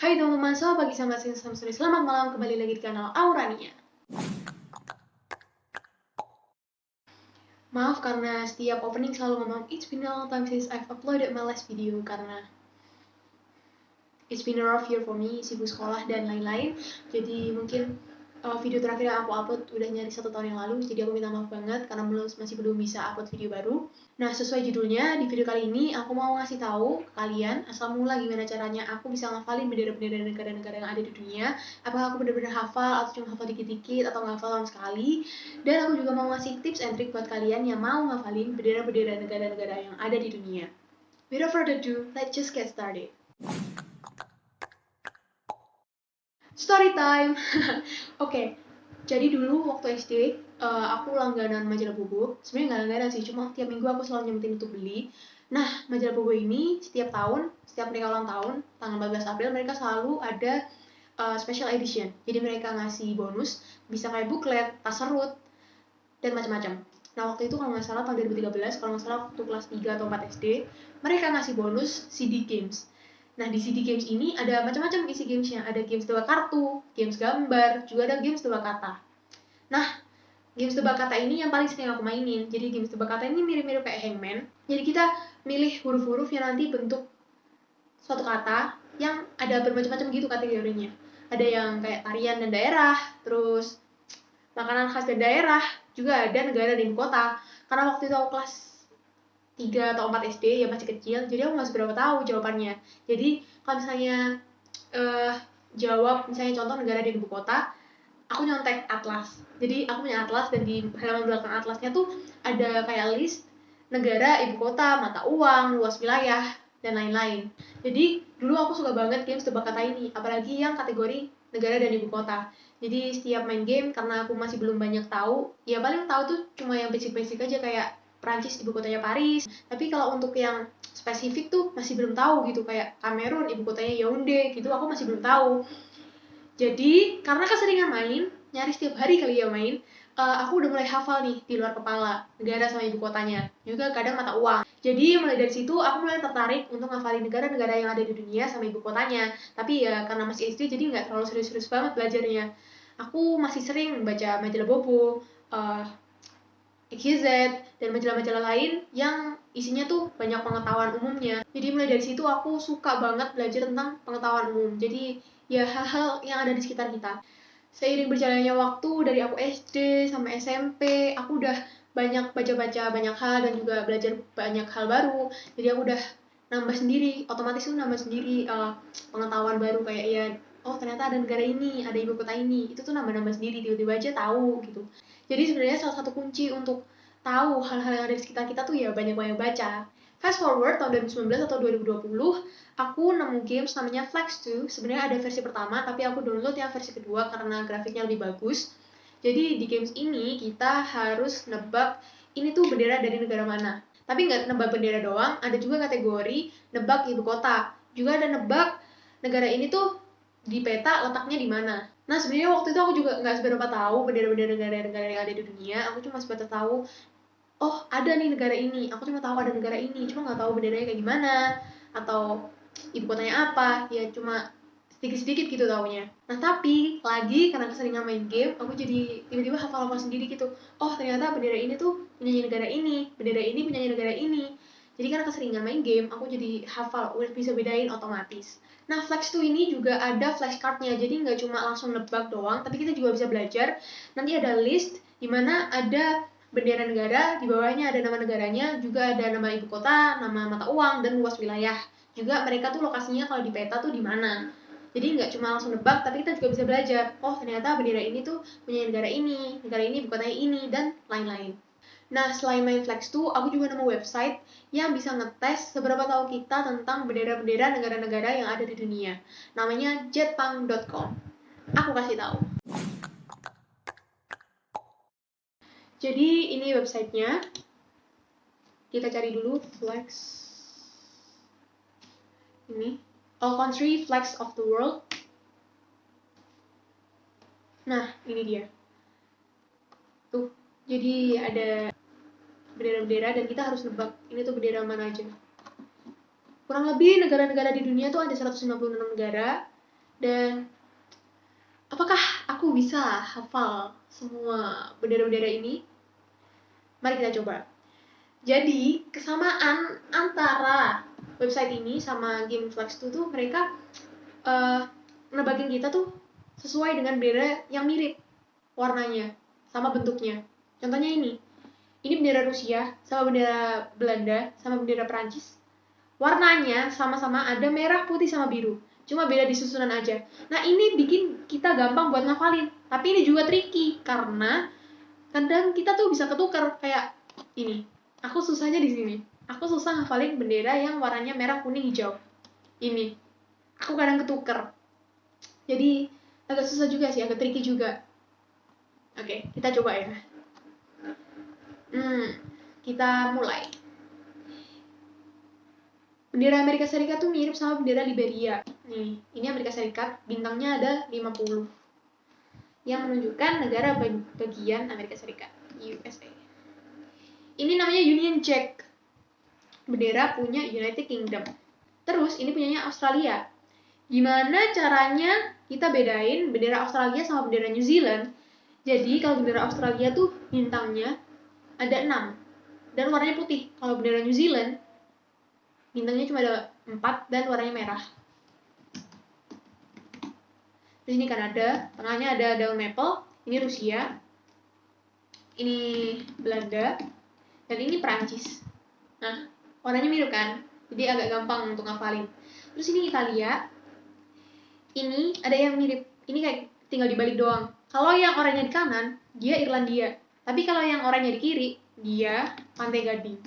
Hai teman-teman, selamat pagi, selamat siang, selamat sore, selamat malam, kembali lagi di kanal Aurania. Maaf karena setiap opening selalu ngomong It's been a long time since I've uploaded my last video karena it's been a rough year for me, sibuk sekolah dan lain-lain. Jadi mungkin video terakhir yang aku upload udah nyaris 1 tahun yang lalu, jadi aku minta maaf banget karena masih belum bisa upload video baru. Nah, sesuai judulnya, di video kali ini aku mau ngasih tahu ke kalian asal mula gimana caranya aku bisa ngafalin bendera-bendera negara-negara yang ada di dunia. Apakah aku benar-benar hafal atau cuma hafal dikit-dikit atau nggak hafal sama sekali. Dan aku juga mau ngasih tips and trick buat kalian yang mau ngafalin bendera-bendera negara-negara yang ada di dunia. Without further ado, let's just get started. Story time. Oke, jadi dulu waktu SD aku langganan majalah Bobo. Sebenarnya nggak langganan sih, cuma tiap minggu aku selalu nyempetin untuk beli. Nah, majalah Bobo ini setiap tahun, setiap mereka ulang tahun, tanggal 14 April mereka selalu ada special edition. Jadi mereka ngasih bonus, bisa kayak booklet, tas serut, dan macam-macam. Nah, waktu itu kalau nggak salah tahun 2013, kalau nggak salah waktu kelas 3 atau 4 SD, mereka ngasih bonus CD games. Nah, di CD games ini ada macam-macam isi gamesnya. Ada games tebak kartu, games gambar, juga ada games tebak kata. Nah, games tebak kata ini yang paling sering aku mainin. Jadi games tebak kata ini mirip-mirip kayak Hangman. Jadi kita milih huruf-huruf yang nanti bentuk suatu kata yang ada bermacam-macam gitu kategorinya. Ada yang kayak tarian dan daerah, terus makanan khas dan daerah, juga ada negara dan ibu kota. Karena waktu itu aku kelas 3 atau 4 SD, ya masih kecil, jadi aku nggak seberapa tahu jawabannya. Jadi kalau misalnya jawab misalnya contoh negara di ibu kota, aku nyontek atlas. Jadi aku punya atlas dan di halaman belakang atlasnya tuh ada kayak list negara, ibu kota, mata uang, luas wilayah, dan lain-lain. Jadi dulu aku suka banget games tebak kata ini, apalagi yang kategori negara dan ibu kota. Jadi setiap main game, karena aku masih belum banyak tahu, ya paling tahu tuh cuma yang basic-basic aja kayak Prancis ibu kotanya Paris. Tapi kalau untuk yang spesifik tuh masih belum tahu gitu, kayak Kamerun ibu kotanya Yaounde gitu, aku masih belum tahu. Jadi karena keseringan main, nyaris setiap hari kali ya main, aku udah mulai hafal nih di luar kepala negara sama ibu kotanya, juga kadang mata uang. Jadi mulai dari situ aku mulai tertarik untuk ngafalin negara-negara yang ada di dunia sama ibu kotanya. Tapi ya karena masih SD jadi nggak terlalu serius-serius banget belajarnya. Aku masih sering baca majalah Bobo, XYZ, dan majalah-majalah lain yang isinya tuh banyak pengetahuan umumnya. Jadi mulai dari situ aku suka banget belajar tentang pengetahuan umum. Jadi ya hal-hal yang ada di sekitar kita. Seiring berjalannya waktu dari aku SD sampai SMP, aku udah banyak baca-baca banyak hal dan juga belajar banyak hal baru. Jadi aku udah nambah sendiri, otomatis tuh nambah sendiri pengetahuan baru kayak ya oh ternyata ada negara ini, ada ibu kota ini. Itu tuh nambah-nambah sendiri, tiba-tiba aja tahu gitu. Jadi sebenarnya salah satu kunci untuk tahu hal-hal yang ada di sekitar kita tuh ya banyak-banyak baca. Fast forward tahun 2019 atau 2020, aku nemu games namanya Flex 2. Sebenarnya ada versi pertama, tapi aku download yang versi kedua karena grafiknya lebih bagus. Jadi di games ini kita harus nebak ini tuh bendera dari negara mana. Tapi nggak nebak bendera doang, ada juga kategori nebak ibu kota. Juga ada nebak negara ini tuh di peta letaknya di mana. Nah sebenarnya waktu itu aku juga nggak seberapa tahu bendera-bendera negara-negara yang ada di dunia. Aku cuma sebatas tahu oh ada nih negara ini, aku cuma tahu ada negara ini, cuma nggak tahu benderanya kayak gimana atau ibu kotanya apa, ya cuma sedikit-sedikit gitu taunya. Nah tapi lagi karena keseringan main game, aku jadi tiba-tiba hafal-hafal sendiri gitu. Oh ternyata bendera ini tuh penyanyi negara ini, bendera ini penyanyi negara ini. Jadi karena keseringan main game, aku jadi hafal, udah bisa bedain otomatis. Nah, Flex 2 ini juga ada flashcardnya, jadi nggak cuma langsung nebak doang, tapi kita juga bisa belajar. Nanti ada list di mana ada bendera negara, di bawahnya ada nama negaranya, juga ada nama ibu kota, nama mata uang, dan luas wilayah. Juga mereka tuh lokasinya kalau di peta tuh di mana. Jadi nggak cuma langsung nebak, tapi kita juga bisa belajar. Oh, ternyata bendera ini tuh punya negara ini ibu kotanya ini, dan lain-lain. Nah, selain main Flex 2, aku juga nemu website yang bisa ngetes seberapa tahu kita tentang bendera-bendera negara-negara yang ada di dunia. Namanya jetpang.com. Aku kasih tahu. Jadi ini websitenya. Kita cari dulu flags. Ini all country flags of the world. Nah, ini dia. Tuh, jadi ada bendera-bendera dan kita harus nebak ini tuh bendera mana aja. Kurang lebih negara-negara di dunia tuh ada 196 negara Dan apakah aku bisa hafal semua bendera-bendera ini? Mari kita coba. Jadi, kesamaan antara website ini sama game Flex2 tuh mereka nebakin kita tuh sesuai dengan bendera yang mirip warnanya sama bentuknya. Contohnya ini bendera Rusia sama bendera Belanda sama bendera Perancis. Warnanya sama-sama ada merah, putih, sama biru. Cuma beda di susunan aja. Nah, ini bikin kita gampang buat ngafalin. Tapi ini juga tricky karena kadang kita tuh bisa ketukar kayak ini. Aku susahnya di sini. Aku susah ngafalin bendera yang warnanya merah, kuning, hijau. Ini. Aku kadang ketukar. Jadi agak susah juga sih, agak tricky juga. Oke, kita coba ya. Kita mulai. Bendera Amerika Serikat tuh mirip sama bendera Liberia. Nih, ini Amerika Serikat, bintangnya ada 50. Yang menunjukkan negara bagian Amerika Serikat, USA. Ini namanya Union Jack. Bendera punya United Kingdom. Terus ini punyanya Australia. Gimana caranya kita bedain bendera Australia sama bendera New Zealand? Jadi kalau bendera Australia tuh bintangnya ada 6 dan warnanya putih. Kalau bendera New Zealand bintangnya cuma ada 4 dan warnanya merah. Terus ini Kanada, tengahnya ada daun maple, ini Rusia, ini Belanda, dan ini Perancis. Nah, warnanya mirip kan? Jadi agak gampang untuk ngafalin. Terus ini Italia, ini ada yang mirip, ini kayak tinggal dibalik doang. Kalau yang oranye di kanan, dia Irlandia. Tapi kalau yang oranye di kiri, dia Pantai Gading.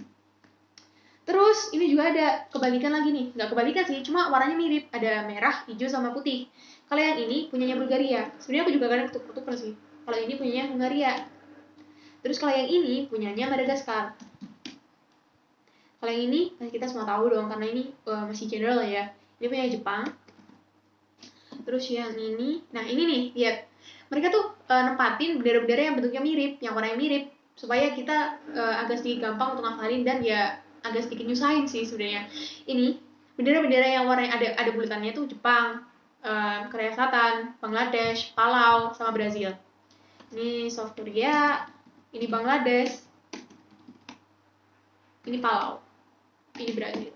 Terus ini juga ada kebalikan lagi nih, nggak kebalikan sih, cuma warnanya mirip, ada merah, hijau, sama putih. Kalau yang ini punyanya Bulgaria, sebenarnya aku juga kadang ketukar sih. Kalau ini punyanya Hungaria. Terus kalau yang ini punyanya Madagaskar. Kalau yang ini kita semua tahu dong karena ini masih general ya. Ini punya Jepang. Terus yang ini, nah ini nih, lihat. Mereka tuh nempatin bendera-bendera yang bentuknya mirip, yang warnanya mirip, supaya kita agak sedikit gampang untuk ngafalin dan ya agak sedikit nyusahin sih sebenarnya. Ini bendera-bendera yang warnanya ada bulatannya tuh Jepang, Korea Selatan, Bangladesh, Palau, sama Brazil. Ini South Korea, ini Bangladesh, ini Palau, ini Brazil.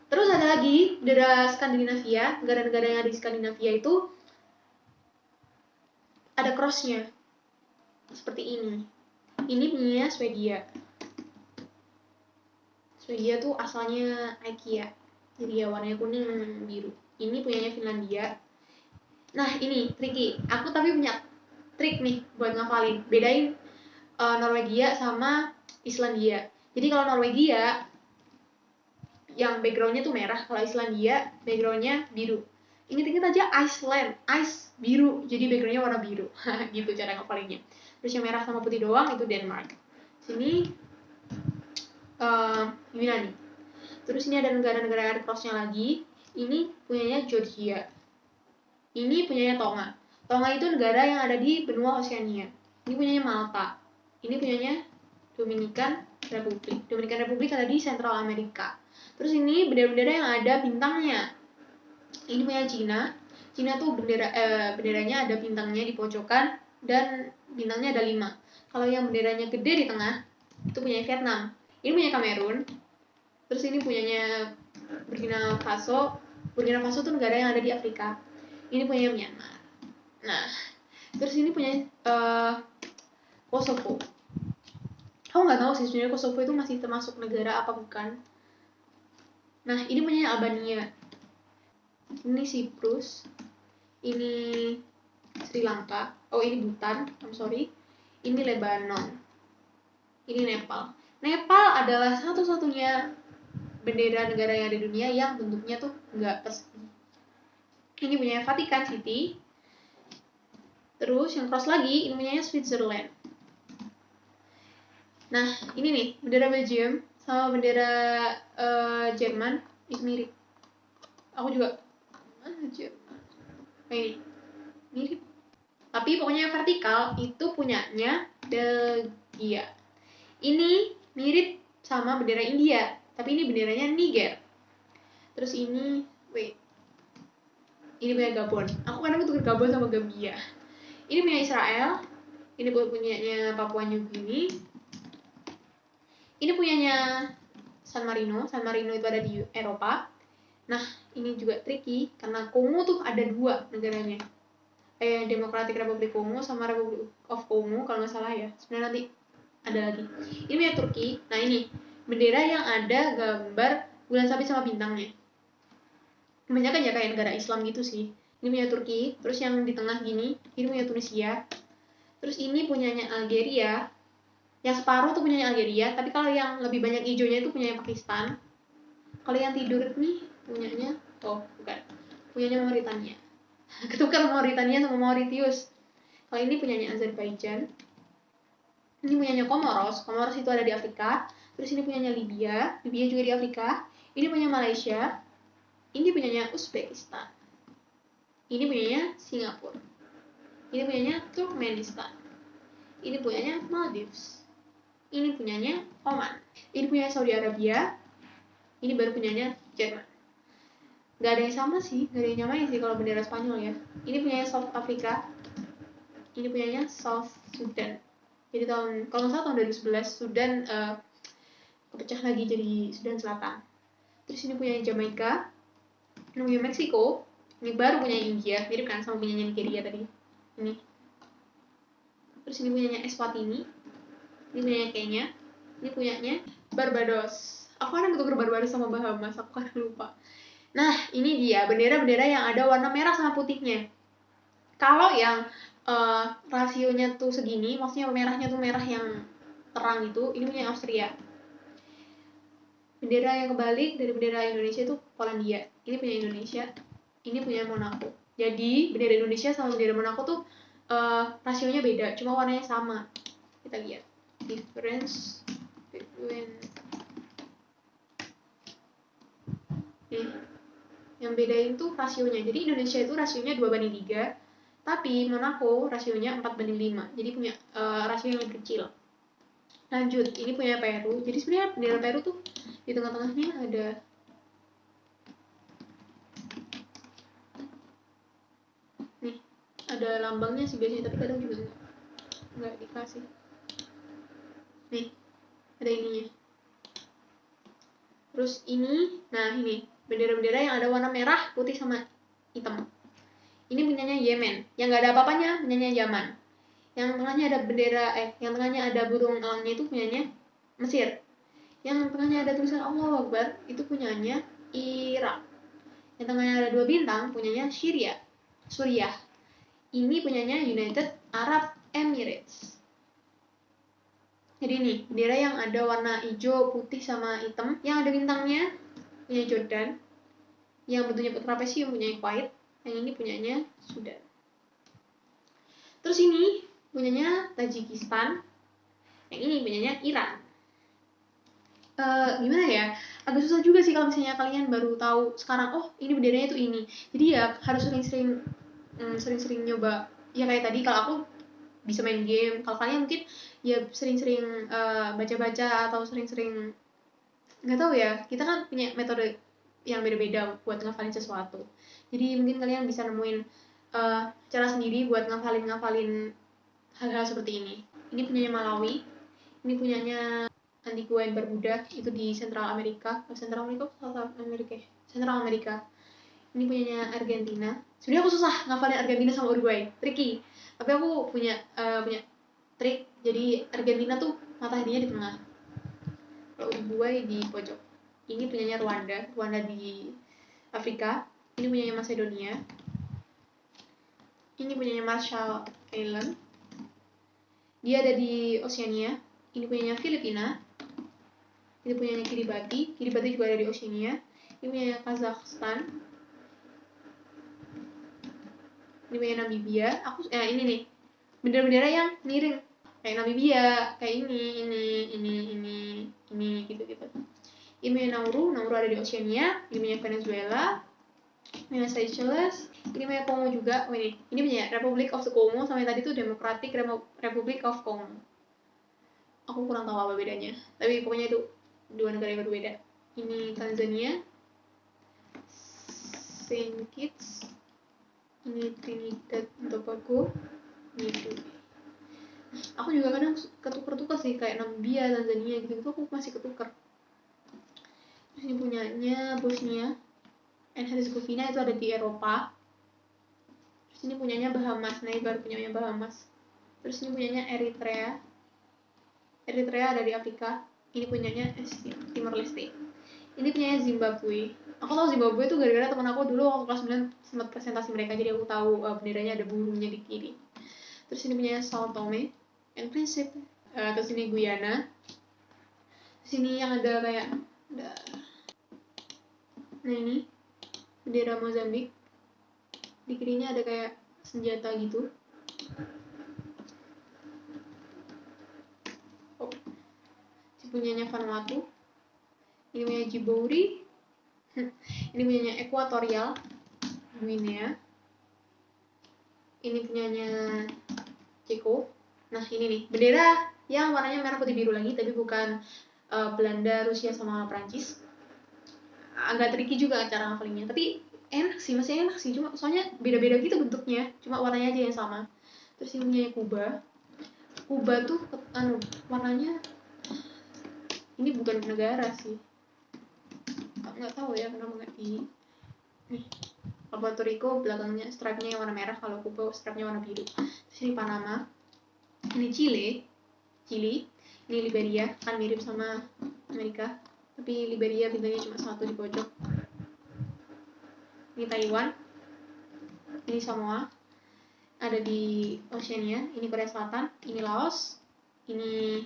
Terus ada lagi bendera Skandinavia, negara-negara yang ada di Skandinavia itu ada cross-nya. Seperti ini. Ini punya Swedia. Swedia tuh asalnya IKEA. Jadi ya warnanya kuning biru. Ini punyanya Finlandia. Nah, ini tricky. Aku tapi punya trik nih buat ngafalin. Bedain Norwegia sama Islandia. Jadi kalau Norwegia yang backgroundnya tuh merah, kalau Islandia backgroundnya biru. Ingat-ingat aja Iceland, ice biru, jadi backgroundnya warna biru. Gitu cara ngapalinnya. Terus yang merah sama putih doang itu Denmark. Sini Yunani. Terus ini ada negara-negara yang ada crossnya lagi. Ini punyanya Georgia. Ini punyanya Tonga. Tonga itu negara yang ada di benua Oseania. Ini punyanya Malta. Ini punyanya Dominican Republic. Dominican Republic ada di Central America. Terus ini bendera-bendera yang ada bintangnya. Ini punya Cina. Cina tuh benderanya ada bintangnya di pojokan dan bintangnya ada 5. Kalau yang benderanya gede di tengah itu punya Vietnam. Ini punya Kamerun. Terus ini punyanya Burkina Faso. Burkina Faso tuh negara yang ada di Afrika. Ini punya Myanmar. Nah, terus ini punya Kosovo. Aku nggak tahu sih sebenarnya Kosovo itu masih termasuk negara apa bukan. Nah, ini punya Albania. Ini Siprus. Ini Sri Lanka. Oh, ini Bhutan. I'm sorry. Ini Lebanon. Ini Nepal. Nepal adalah satu-satunya bendera negara yang ada di dunia yang bentuknya tuh nggak persegi. Ini punya Vatican City. Terus yang cross lagi, ini punyanya Switzerland. Nah, ini nih, bendera Belgium sama bendera Jerman itu mirip. Aku juga Jerman. Ini mirip. Tapi pokoknya yang vertikal itu punyanya Belgia. Ini mirip sama bendera India, tapi ini benderanya Niger. Terus ini, Ini punya Gabon. Aku kadang tuker Gabon sama Gambia. Ini punya Israel. Ini punyanya Papua New Guinea. Ini punyanya San Marino. San Marino itu ada di Eropa. Nah, ini juga tricky karena Kongo tuh ada 2 negaranya. Democratic Republic Kongo sama Republic of Kongo kalau nggak salah ya. Sebenarnya nanti ada lagi. Ini punya Turki. Nah, ini bendera yang ada gambar bulan sabit sama bintangnya. Kebanyakan ya kayak negara Islam gitu sih. Ini punya Turki. Terus yang di tengah gini, ini punya Tunisia. Terus ini punyanya Algeria. Yang separuh tuh punyanya Algeria, tapi kalau yang lebih banyak hijaunya itu punyanya Pakistan. Kalau yang tidur nih punyanya punyanya Mauritania. Ketukar Mauritania sama Mauritius. Kalau ini punyanya Azerbaijan. Ini punyanya Comoros. Comoros itu ada di Afrika. Terus ini punyanya Libya. Libya juga di Afrika. Ini punya Malaysia. Ini punyanya Uzbekistan. Ini punyanya Singapura. Ini punyanya Turkmenistan. Ini punyanya Maldives. Ini punyanya Oman. Ini punya Saudi Arabia. Ini baru punyanya Jerman. Gak ada yang sama sih, gak ada yang nyamain sih kalau bendera Spanyol ya. Ini punyanya South Africa. Ini punyanya South Sudan. Jadi kalau nggak salah tahun 2011 Sudan kepecah lagi jadi Sudan Selatan. Terus ini punyanya Jamaika. Ini punya Meksiko. Ini baru punya India, mirip kan sama punyanya Nigeria tadi. Ini. Terus ini punyanya Eswatini. Ini punyanya Kenya. Ini punyanya Barbados. Aku kan ketuker Barbados sama Bahamas, aku kan lupa. Nah, ini dia bendera-bendera yang ada warna merah sama putihnya. Kalau yang rasionya tuh segini, maksudnya merahnya tuh merah yang terang itu, ini punya Austria. Bendera yang kebalik dari bendera Indonesia itu Polandia. Ini punya Indonesia. Ini punya Monaco. Jadi bendera Indonesia sama bendera Monaco tuh rasionya beda, cuma warnanya sama. Kita lihat difference between yang bedain tuh rasionya. Jadi Indonesia itu rasionya 2:3, tapi Monaco rasionya 4:5. Jadi punya rasio yang lebih kecil. Lanjut, ini punya Peru. Jadi sebenarnya bendera Peru tuh di tengah-tengahnya ada nih, ada lambangnya sih biasanya, tapi kadang juga nggak dikasih. Nih, ada ininya. Terus ini, nah ini bendera-bendera yang ada warna merah, putih sama hitam. Ini punyanya Yemen, yang nggak ada apa-apanya punyanya Yaman. Yang tengahnya ada bendera, yang tengahnya ada burung elangnya itu punyanya Mesir. Yang tengahnya ada tulisan Allahu Akbar itu punyanya Irak. Yang tengahnya ada 2 bintang punyanya Suriah. Ini punyanya United Arab Emirates. Jadi nih, bendera yang ada warna hijau, putih, sama hitam, yang ada bintangnya punya Jordan, yang bentuknya trapesium punya Kuwait, yang ini punyanya Sudan. Terus ini punyanya Tajikistan, yang ini punyanya Iran. Gimana ya, agak susah juga sih kalau misalnya kalian baru tahu sekarang, oh ini benderanya tuh ini. Jadi ya harus sering-sering nyoba. Ya kayak tadi kalau aku bisa main game, kalau kalian mungkin ya sering-sering baca-baca atau sering-sering, nggak tahu ya, kita kan punya metode yang beda-beda buat ngafalin sesuatu. Jadi mungkin kalian bisa nemuin cara sendiri buat ngafalin hal-hal seperti ini. Ini punyanya Malawi, ini punyanya Antigua and Barbuda, itu di Central Amerika. Central Amerika. Ini punyanya Argentina. Sebenarnya aku susah ngafalin Argentina sama Uruguay, tricky. Tapi aku punya trik. Jadi Argentina tuh mataharinya di tengah, kalau Uruguay di pojok. Ini punyanya Rwanda di Afrika. Ini punyanya Macedonia. Ini punyanya Marshall Island, dia ada di Oceania. Ini punyanya Filipina. Ini punyanya Kiribati juga ada di Oceania. Ini punyanya Kazakhstan. Ini punya Namibia. Ini nih bendera-bendera yang miring kayak Namibia, kayak ini gitu. Ini punya Nauru ada di Oceania. Ini punya Venezuela, punya Seychelles. Ini punya Kongo juga. Ini punya Republic of the Congo, sama yang tadi tuh Democratic Republic of Congo. Aku kurang tahu apa bedanya, tapi pokoknya itu 2 negara yang berbeda. Ini Tanzania, Saint Kitts, ini Trinidad and Tobago, ini Brunei. Aku juga kadang ketuker-tuker sih, kayak Namibia, Tanzania gitu-gitu aku masih ketuker. Terus ini punyanya Bosnia and Herzegovina, itu ada di Eropa. Terus ini punyanya Bahamas, nah ini baru punyanya Bahamas. Terus ini punyanya Eritrea ada di Afrika. Ini punyanya Timor Leste. Ini punyanya Zimbabwe. Aku tahu Zimbabwe itu gara-gara teman aku dulu waktu kelas 9 sempat presentasi mereka, jadi aku tahu benderanya ada burungnya di kiri. Terus ini punyanya Sao Tome and Principe. Terus ini Guyana. Terus ini yang ada kayak nah ini bendera Mozambik. Di kirinya ada kayak senjata gitu. Punyanya Vanuatu. Ini punya Djibouti. Ini punyanya Ekuatorial Guinea. Ini punyanya Ceko. Nah ini nih bendera yang warnanya merah putih biru lagi, tapi bukan Belanda, Rusia sama Prancis. Agak tricky juga cara ngafalingnya, tapi enak sih, masih enak sih, cuma soalnya beda-beda gitu bentuknya, cuma warnanya aja yang sama. Terus ini punyanya Kuba tuh warnanya ini bukan negara sih, nggak tahu ya kenapa nggak di nih. Kalau Puerto Rico belakangnya stripe-nya yang warna merah, kalau Kuba stripe-nya warna biru. Terus ini Panama, ini Chili, ini Liberia, kan mirip sama Amerika, tapi Liberia bintangnya cuma satu di pojok. Ini Taiwan, ini Samoa, ada di Oceania. Ini Korea Selatan, ini Laos, ini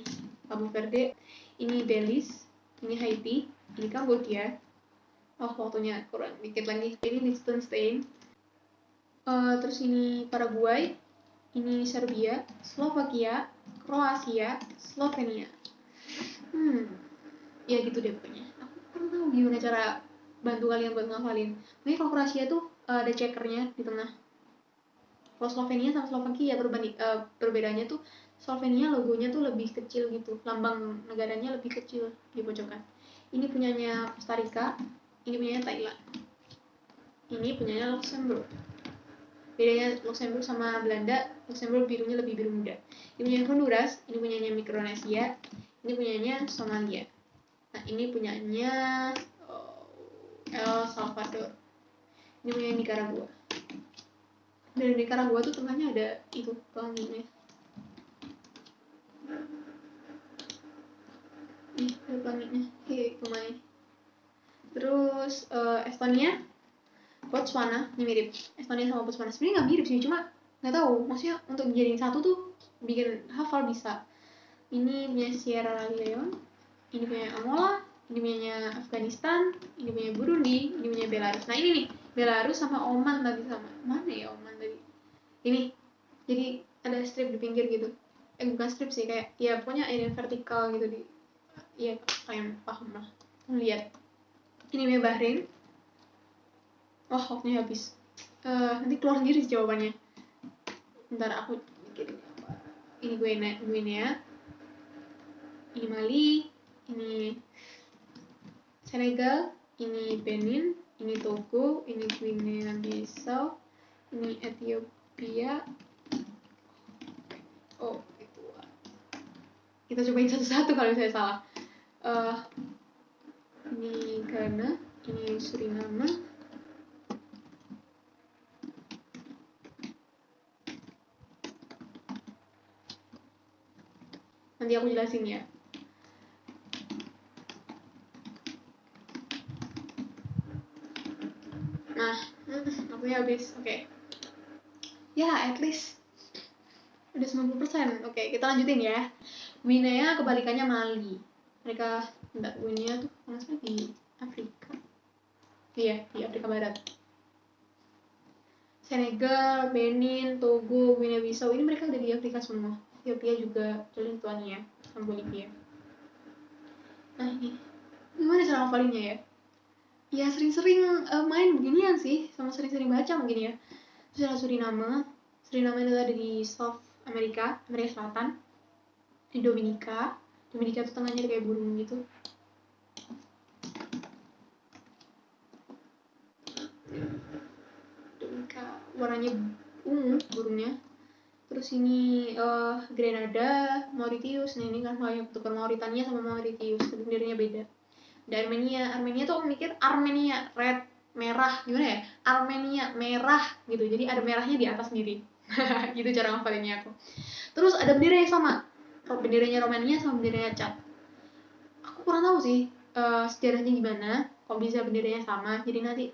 Cabo Verde, ini Belize, ini Haiti, ini Kamboja. Oh, waktunya kurang dikit lagi. Ini Liechtenstein. Terus ini Paraguay, ini Serbia, Slovakia, Kroasia, Slovenia. Ya gitu deh pokoknya. Aku kurang tahu gimana cara bantu kalian buat ngafalin. Pokoknya kalau Kroasia tuh ada checkernya di tengah. Kalau Slovenia sama Slovakia perbedaannya tuh Slovenia logonya tuh lebih kecil gitu, lambang negaranya lebih kecil di pojokan. Ini punyanya Costa Rica, ini punyanya Thailand, ini punyanya Luxembourg. Bedanya Luxembourg sama Belanda, Luxembourg birunya lebih biru muda. Ini punyanya Honduras, ini punyanya Mikronesia, ini punyanya Somalia. Nah ini punyanya El Salvador, ini punyanya Nicaragua. Dan Nicaragua tuh tengahnya ada itu pelanginya. Nih ada pelanginya, lumayan. Terus Estonia, Botswana, ini mirip. Estonia sama Botswana sebenarnya nggak mirip sih, cuma nggak tahu. Maksudnya untuk dijadiin satu tuh bikin hafal bisa. Ini punya Sierra Leone, ini punya Angola, ini punya Afghanistan, ini punya Burundi, ini punya Belarus. Nah ini nih Belarus sama Oman tadi sama. Mana ya Oman tadi? Ini jadi ada strip di pinggir gitu. Bukan strip sih, kayak ya pokoknya ini vertikal gitu di. Iya kalian paham lah. Lihat. Ini punya Bahrain. Oh waktunya habis. Nanti keluar sendiri sih jawabannya. Ntar aku mikirin apa. Ini Guinea. Ini Mali, ini Senegal, ini Benin, ini Togo, ini Guinea Bissau, ini Ethiopia. Oh itu. Kita cobain satu-satu kalau saya salah. Ini Ghana, ini Suriname. Nanti aku jelasin ya. Nah, waktunya habis. Oke. Ya, at least udah 90%. Oke, kita lanjutin ya. Guinea kebalikannya Mali. Mereka Guinea tuh maksudnya di Afrika. Iya, di Afrika Barat. Senegal, Benin, Togo, Guinea Bissau ini mereka udah di Afrika semua. Ethiopia juga Lituania sama Bolivia. Nah ini gimana cara ngafalinnya ya? Ya sering-sering main beginian sih, sama sering-sering baca mungkin ya. Terus ada Suriname itu ada di South Amerika Selatan. Di Dominika tuh tengahnya kayak burung gitu. Dominika, warnanya ungu burungnya. Terus ini Grenada, Mauritius. Nah ini kan tukar Mauritania sama Mauritius, benderanya beda. Ada Armenia tuh aku mikir Armenia red merah, gimana ya, Armenia merah gitu, jadi ada merahnya di atas sendiri. Gitu cara ngapalinnya aku. Terus ada bendera yang sama, benderanya Romania sama benderanya Chad. Aku kurang tahu sih sejarahnya gimana kok bisa benderanya sama. Jadi nanti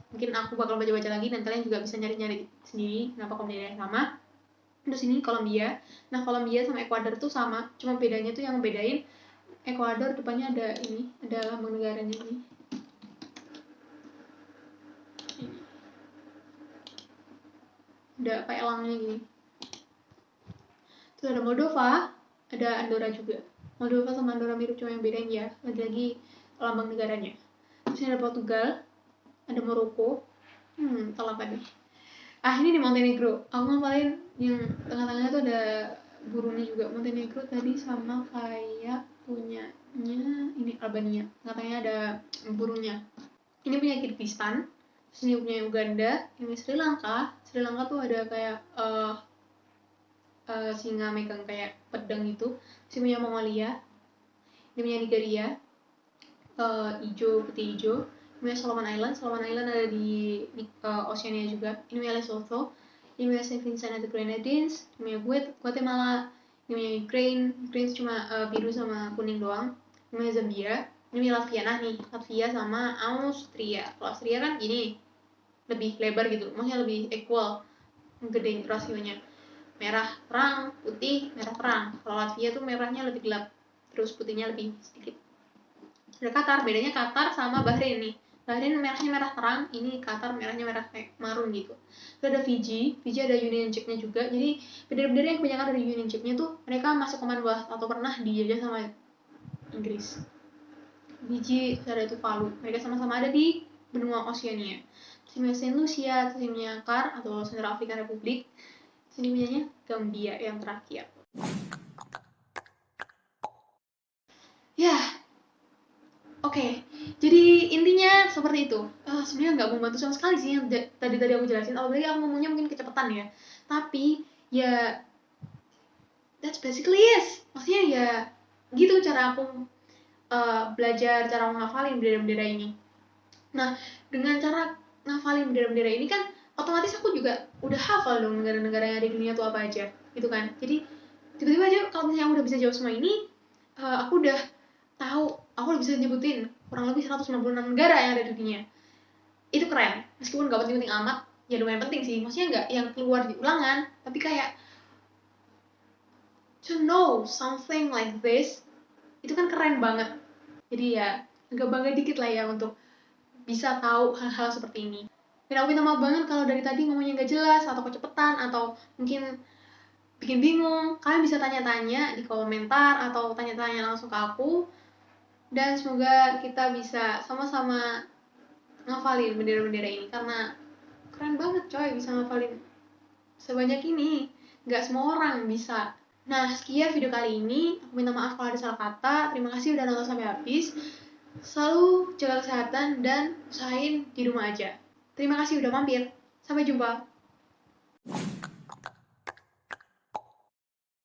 mungkin aku bakal baca-baca lagi dan kalian juga bisa nyari-nyari sendiri kenapa kok benderanya sama. Terus ini Kolombia. Nah Kolombia sama Ekuador tuh sama, cuma bedanya tuh yang bedain Ekuador depannya ada ini, ada lambang negaranya ini. Ada kayak elangnya gini. Terus ada Moldova, ada Andorra juga. Moldova sama Andorra mirip, cuma yang bedain ya lagi-lagi lambang negaranya. Terus ada Portugal, ada Maroko. Salah apa nih? Ini di Montenegro. Aku ngapalin yang tengah-tengahnya tuh ada burungnya juga. Montenegro tadi sama kayak punyanya ini Albania. Tengah-tengahnya ada burungnya. Ini punya Kyrgyzstan. Terus ini punya Uganda. Ini Sri Lanka. Sri Lanka tuh ada kayak singa megang kayak pedang gitu. Terus punya Mongolia. Ini punya Nigeria. Hijau, putih hijau. Ini punya Solomon Island ada di Oceania juga. Ini punya Lesotho, ini punya Saint Vincent and the Grenadines, ini punya Guatemala, ini punya Ukraine cuma biru sama kuning doang. Ini punya Zambia, ini punya Latvia. Nah nih, Latvia sama Austria. Kalau Austria kan gini, lebih lebar gitu, maksudnya lebih equal, gede rasionya. Merah terang, putih, merah terang. Kalau Latvia tuh merahnya lebih gelap, terus putihnya lebih sedikit. Ada Qatar, bedanya Qatar sama Bahrain nih. Bahrain merahnya merah terang, ini Qatar merahnya merah kayak marun gitu. Terus ada Fiji ada Union Jack-nya juga. Jadi bendera-bendera yang kebanyakan dari Union Jack-nya tuh mereka masuk Commonwealth atau pernah dijajah sama Inggris. Fiji ada Tuvalu, mereka sama-sama ada di benua Oceania. Terus Saint Lucia, terus Kar atau Central African Republic. Sini punyanya Gambia yang terakhir. Ya, Oke, jadi intinya seperti itu. Sebenarnya nggak membantu sama sekali sih yang tadi aku jelasin. Apalagi aku ngomongnya mungkin kecepatan ya. Tapi ya that's basically it. Maksudnya ya gitu cara aku belajar cara menghafalin bendera-bendera ini. Nah, dengan cara ngafalin bendera-bendera ini kan otomatis aku juga udah hafal dong negara-negara yang ada di dunia tuh apa aja, gitu kan. Jadi tiba-tiba aja kalau misalnya aku udah bisa jawab semua ini, aku udah tahu, aku udah bisa nyebutin kurang lebih 196 negara yang ada di dunia. Itu keren, meskipun gak penting-penting amat, ya lumayan penting sih. Maksudnya gak yang keluar di ulangan, tapi kayak to know something like this, itu kan keren banget. Jadi ya agak bangga dikit lah ya untuk bisa tahu hal-hal seperti ini. Dan aku minta maaf banget kalau dari tadi ngomongnya gak jelas, atau kecepatan, atau mungkin bikin bingung. Kalian bisa tanya-tanya di komentar, atau tanya-tanya langsung ke aku. Dan semoga kita bisa sama-sama ngafalin bendera-bendera ini, karena keren banget coy bisa ngafalin sebanyak ini. Gak semua orang bisa. Nah, sekian video kali ini. Aku minta maaf kalau ada salah kata. Terima kasih udah nonton sampai habis. Selalu jaga kesehatan dan usahain di rumah aja. Terima kasih udah mampir. Sampai jumpa.